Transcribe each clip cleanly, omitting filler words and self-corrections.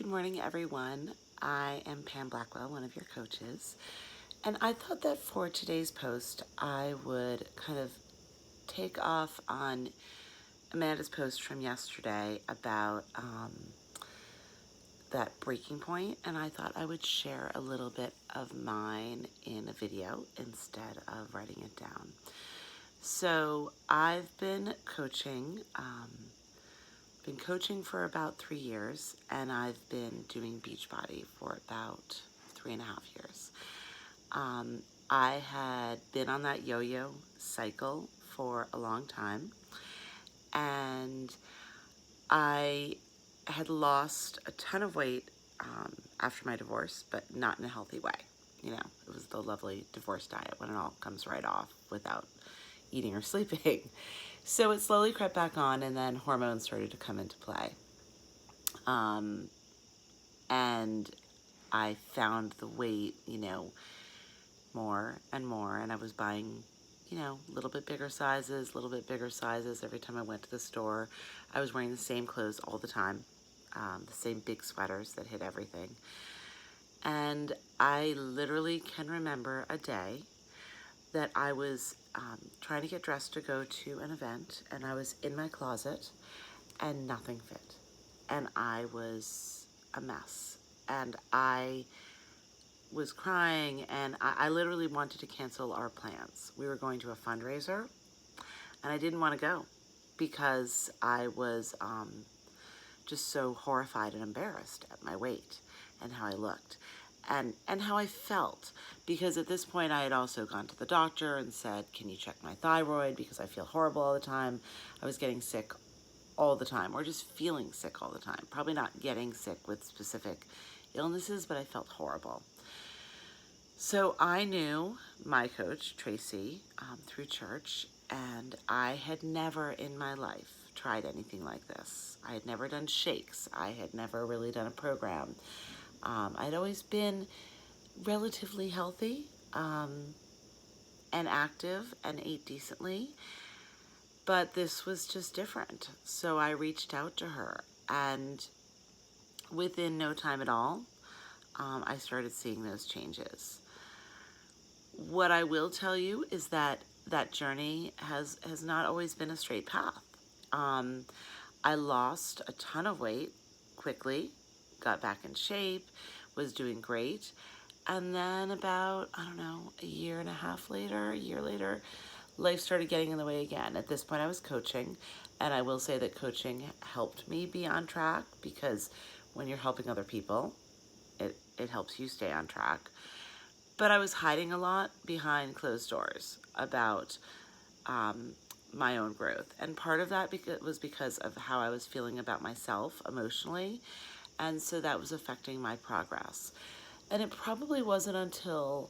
Good morning, everyone. I am Pam Blackwell, one of your coaches, and I thought that for today's post, I would kind of take off on Amanda's post from yesterday about that breaking point, and I thought I would share a little bit of mine in a video instead of writing it down. So I've been coaching for about 3 years, and I've been doing Beachbody for about 3.5 years. I had been on that yo-yo cycle for a long time, and I had lost a ton of weight after my divorce, but not in a healthy way. You know, it was the lovely divorce diet when it all comes right off without eating or sleeping. So it slowly crept back on, and then hormones started to come into play. And I found the weight, more and more, and I was buying, a little bit bigger sizes every time I went to the store. I was wearing the same clothes all the time, the same big sweaters that hid everything. And I literally can remember a day that I was trying to get dressed to go to an event, and I was in my closet and nothing fit. And I was a mess. And I was crying, and I literally wanted to cancel our plans. We were going to a fundraiser, and I didn't want to go because I was just so horrified and embarrassed at my weight and how I looked and how I felt, because at this point I had also gone to the doctor and said, can you check my thyroid, because I feel horrible all the time. I was getting sick all the time, or just feeling sick all the time. Probably not getting sick with specific illnesses, but I felt horrible. So I knew my coach, Tracy, through church, and I had never in my life tried anything like this. I had never done shakes. I had never really done a program. I'd always been relatively healthy and active and ate decently, but this was just different. So I reached out to her, and within no time at all, I started seeing those changes. What I will tell you is that that journey has not always been a straight path. I lost a ton of weight quickly, got back in shape, was doing great. And then about, a year later, life started getting in the way again. At this point, I was coaching, and I will say that coaching helped me be on track, because when you're helping other people, it helps you stay on track. But I was hiding a lot behind closed doors about my own growth. And part of that was because of how I was feeling about myself emotionally. And so that was affecting my progress. And it probably wasn't until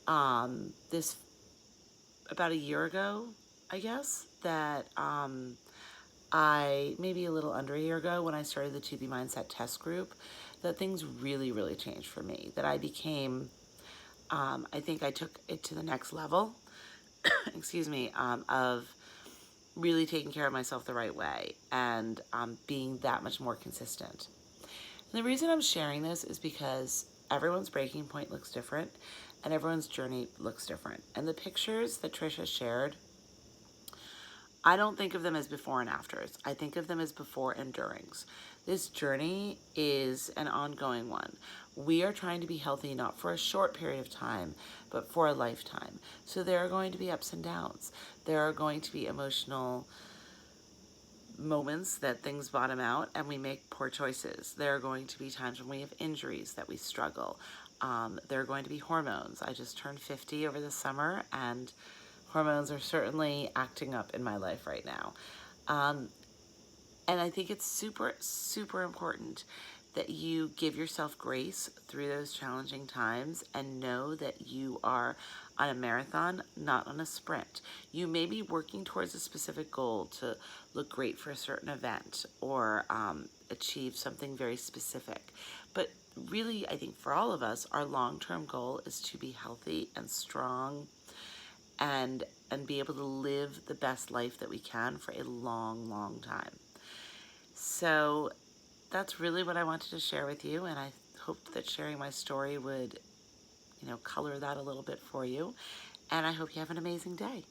about a year ago, I guess, that maybe a little under a year ago, when I started the To Be Mindset test group, that things really, really changed for me. That I became, I think I took it to the next level, excuse me, of really taking care of myself the right way, and being that much more consistent. And the reason I'm sharing this is because everyone's breaking point looks different, and everyone's journey looks different. And the pictures that Trisha shared, I don't think of them as before and afters. I think of them as before and durings. This journey is an ongoing one. We are trying to be healthy not for a short period of time, but for a lifetime. So there are going to be ups and downs. There are going to be emotional moments that things bottom out and we make poor choices. There are going to be times when we have injuries that we struggle. There are going to be hormones. I just turned 50 over the summer, and hormones are certainly acting up in my life right now. And I think it's super, super important that you give yourself grace through those challenging times, and know that you are on a marathon, not on a sprint. You may be working towards a specific goal to look great for a certain event, or achieve something very specific. But really, I think for all of us, our long-term goal is to be healthy and strong, and be able to live the best life that we can for a long, long time. So that's really what I wanted to share with you, and I hoped that sharing my story would, color that a little bit for you. And I hope you have an amazing day.